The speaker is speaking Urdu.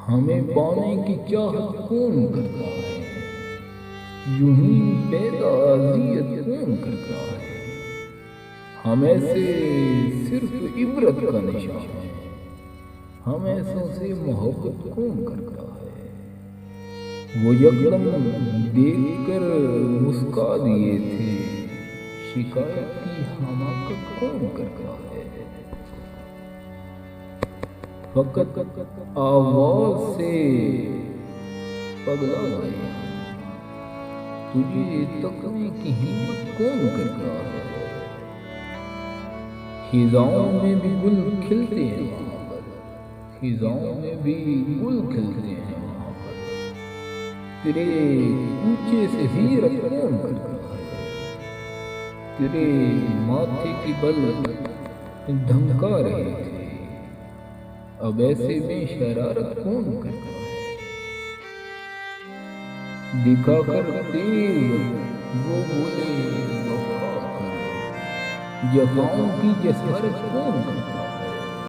ہمیں پانے کی چاہت کون کرتا ہے؟ یوں ہی پیدا اذیت کون کرتا ہے؟ ہمیں سے صرف عبرت کا نشان ہے، ہم ایسوں سے محبت کون کرتا ہے؟ وہ یکدم دیکھ کر مسکا دیے تھے، شکایت کی حماقت کون کرتا ہے؟ فقط آواز سے پگلا گئے ہم، تجھے تکنے کی ہمت کون کرتا ہے؟ خزاؤں میں بھی گل کھلتے ہیں وہاں پر، خزاؤں میں بھی گل کھلتے ہیں وہاں پر، تیرے کوچے سے ہجرت کون کرتا ہے؟ تیرے ماتھے کی بل دھمکا رہے تھے، اب ایسے میں شرارت کون کرتا ہے؟ دکھا کر تیر وہ بولے وفا کر، جفاؤں کی جسارت کون کرتا ہے؟